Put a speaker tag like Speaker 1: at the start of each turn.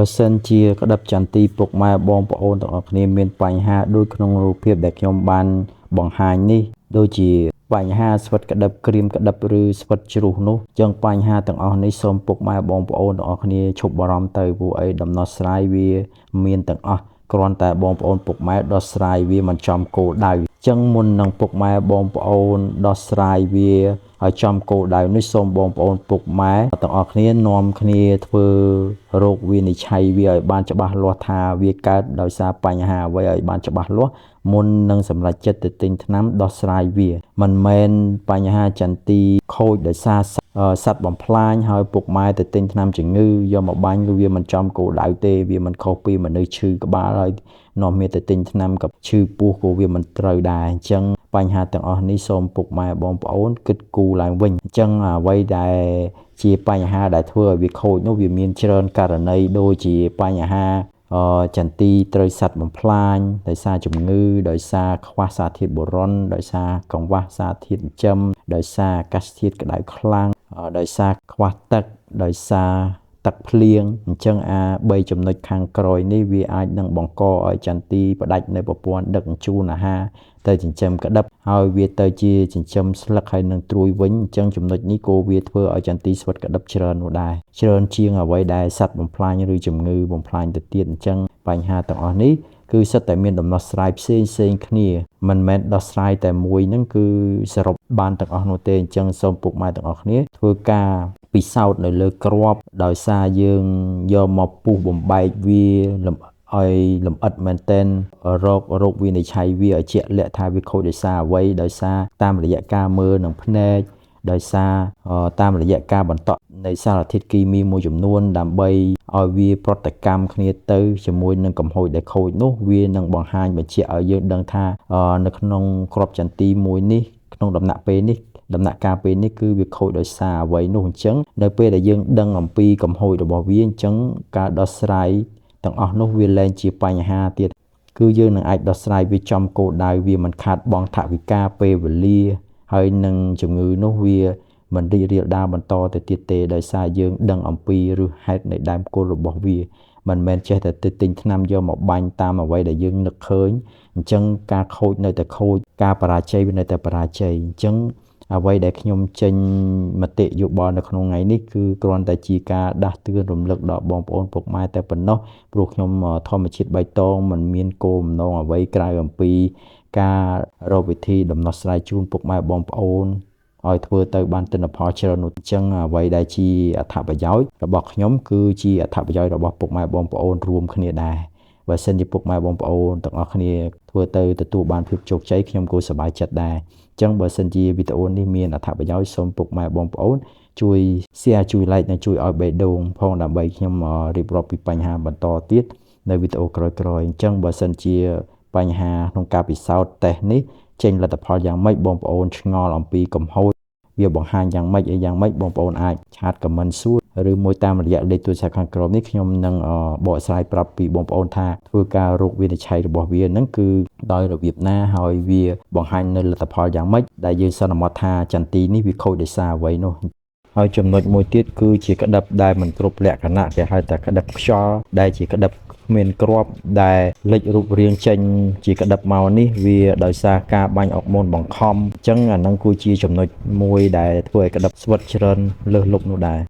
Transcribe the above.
Speaker 1: បើសិនជាក្តឹបចន្ទីពុកម៉ែបងប្អូនទាំងអស់គ្នាមានបញ្ហាដូចក្នុងរូបភាពដែលខ្ញុំបានបង្ហាញនេះដូចជាបញ្ហាស្វិតក្តឹបក្រៀមក្តឹបឬស្វិតជ្រុះនោះចឹងបញ្ហាទាំងអស់នេះសូមពុកម៉ែបងប្អូនទាំងអស់គ្នាឈប់បារម្ភទៅព្រោះអីដំណោះស្រាយវាមានទាំងអស់គ្រាន់តែបងប្អូនពុកម៉ែដោះស្រាយវាមិនចំគោលដៅចឹងមុននឹងពុកម៉ែបងប្អូនដោះស្រាយវាហើយចំគោលដៅនេះសូមបងប្អូនពុកម៉ែទាំងអស់គ្នានាំគ្នាធ្វើរោគវិនិច្ឆ័យវាឲ្យបានច្បាស់លាស់ថាវាកើតដោយសារបញ្ហាអ្វីឲ្យបានច្បាស់លាស់មុននឹងសម្រេចចិត្តទៅទិញថ្នាំដោះស្រាយវាមិនមែនបញ្ហាចន្ទីខូចដោយសារសត្វបំផ្លាញហើយពុកម៉ែទៅទិញថ្នាំជំងឺយកមកបាញ់វាមិនចំគោលដៅទេវាមិនខុសពីមនុស្សឈឺក្បាលហើយនាំគ្នាទៅទិញថ្នាំក៏ឈឺពោះក៏វាមិនត្រូវដែរអញ្ចឹងបញ្ហាទាំងអស់នេះសូមពុកម៉ែបងប្អូនគិតគូរឡើងវិញអញ្ចឹងអ្វីដែលជាបញ្ហាដែលធ្វើឲ្យវាខូចនោះវាមានច្រើនករណីដូចជាបញ្ហាចន្ទីត្រូវសត្វបំផ្លាញដោយសារជំងឺដោយសារខ្វះសារធាតុបូរុនដោយសារកង្វះសារធាតុចិញ្ចឹមដោយសារអាកាសធាតុក្តៅខ្លាំងដោយសារខ្វះទឹកដោយសារទឹកភ្លៀងអញ្ចឹង3ចំណុចខាងក្រោយនេះវាអាចនឹងបង្កឲ្យចន្ទីផ្ដាច់នៅប្រព័ន្ធដឹកជញ្ជូនអាហារទៅចិញ្ចឹមក្តឹបហើយវាទៅជាចិញ្ចឹមស្លឹកហើយនឹងត្រួយវិញអញ្ចឹងចំណុចនេះក៏វាធ្វើឲ្យចន្ទីស្វិតក្តឹបច្រើននោះដែរច្រើនជាងអ្វីដែលសត្វបំផ្លាញឬជំងឺបំផ្លាញទៅទៀតអញ្ចឹងបញ្ហាទាំងអស់នេះគឺសិតតែមានដំណោះស្រាយផ្សេងគ្នាមិនមែនដោះស្រាយតែមួយហ្នឹងគឺសរុបបានទាំងអស់នោះទេអញ្ចឹងសូមពុកម៉ែទាំងអស់គ្នាធ្វើការពិសោធន៍នៅលើគ្រាប់ដោយសារយើងយកមកពុះបំបែកវាឲ្យលម្អិតមែនទែនរោគវិនិច្ឆ័យវាឲ្យជាក់លាក់ថាវាខូចដោយសារអ្វីដោយសារតាមរយៈការមើលនឹងភ្នែកដោយសារតាមរយៈការបន្តនៃសារធាតុគីមីមួយចំនួនដើម្បីឲ្យវាប្រតិកម្មគ្នាទៅជាមួយនឹងកំហុសដែលខូចនោះវានឹងបង្ហាញបញ្ជាក់ឲ្យយើងដឹងថានៅក្នុងគ្រាប់ចន្ទីមួយនេះក្នុងដំណាក់កាលពេលនេះគឺវាខូចដោយសារអ្វីនោះអញ្ចឹងនៅពេលដែលយើងដឹងអំពីកំហុសរបស់វាអញ្ចឹងការដោះស្រាយទាំងអស់នោះវាលែងជាបញ្ហាទៀតគឺយើងនឹងអាចដោះស្រាយវាចំគោលដៅវាមិនខាតបង់ថវិកាពេលវេលាហើយនឹងជំងឺនោះវាមិនរីករាលដាលបន្តទៅទៀតទេដោយសារយើងដឹងអំពីឫសហេតុនៃដើមគល់របស់វាមិនមែនចេះតែទៅទិញថ្នាំយកមកបាញ់តាមអ្វីដែលយើងនឹកឃើញអញ្ចឹងការខូចនៅតែខូចការបរាជ័យវានៅតែបរាជ័យអញ្ចឹងអ្វីដែលខ្ញុំចេញមតិយោបល់នៅក្នុងថ្ងៃនេះគឺគ្រាន់តែជាការដាស់តឿនរំលឹកដល់បងប្អូនពុកម៉ែតែប៉ុណ្ណោះព្រោះខ្ញុំធម្មជាតិបៃតងមិនមានគោលបំណងអ្វីក្រៅអំពីការរកវិធីដំណោះស្រាយជូនពុកម៉ែបងប្អូនឲ្យធ្វើទៅបានទិន្នផលច្រើននោះអញ្ចឹងអ្វីដែលជាអត្ថប្រយោជន៍របស់ខ្ញុំគឺជាអត្ថប្រយោជន៍របស់ពុកម៉ែបងប្អូនរួមគ្នាដែរបើសិនជាពុកម៉ែបងប្អូនទាំងអស់គ្នាធ្វើទៅទទួលបានភាពជោគជ័យខ្ញុំក៏សប្បាយចិត្តដែរអញ្ចឹងបើសិនជាវីដេអូនេះមានអត្ថប្រយោជន៍សូមពុកម៉ែបងប្អូនជួយ share ជួយ like និងជួយឲ្យបេះដូងផងដើម្បីខ្ញុំរៀបរាប់ពីបញ្ហាបន្តទៀតនៅវីដេអូក្រោយៗអញ្ចឹងបើសិនជាបញ្ហាក្នុងការពិសោធន៍តេស្តនេះចេញលទ្ធផលយ៉ាងម៉េចបងប្អូនឆ្ងល់អំពីកំហុសវាបង្ហាញយ៉ាងម៉េចបងប្អូនអាចឆាត comment សួរឬមួយតាមរយៈលេខទូរស័ព្ទខាងក្រោមនេះខ្ញុំនឹងបកស្រាយប្រាប់ពីបងប្អូនថាធ្វើការរោគវិនិច្ឆ័យរបស់វានឹងគឺដោយរបៀបណាហើយវាបង្ហាញនៅលទ្ធផលយ៉ាងម៉េចដែលយើងសន្មត់ថាចន្ទីនេះវាខូចដោយសារអ្វីនោះហើយចំណុចមួយទៀតគឺជាក្តឹបដែលមិនគ្រប់លក្ខណៈគេហៅថាក្តឹបខ្យល់ដែលជាក្តឹបមានគ្រាប់ដែលលេចរូបរាងចេញជាក្តឹបមកនេះវាដោយសារការបាញ់អុកម៉ូនបង្ខំអញ្ចឹងអានឹងគឺជាចំណុចមួយដែលធ្វើឲ្យក្តឹបស្វិតច្រើនលើសលប់នោះដែរ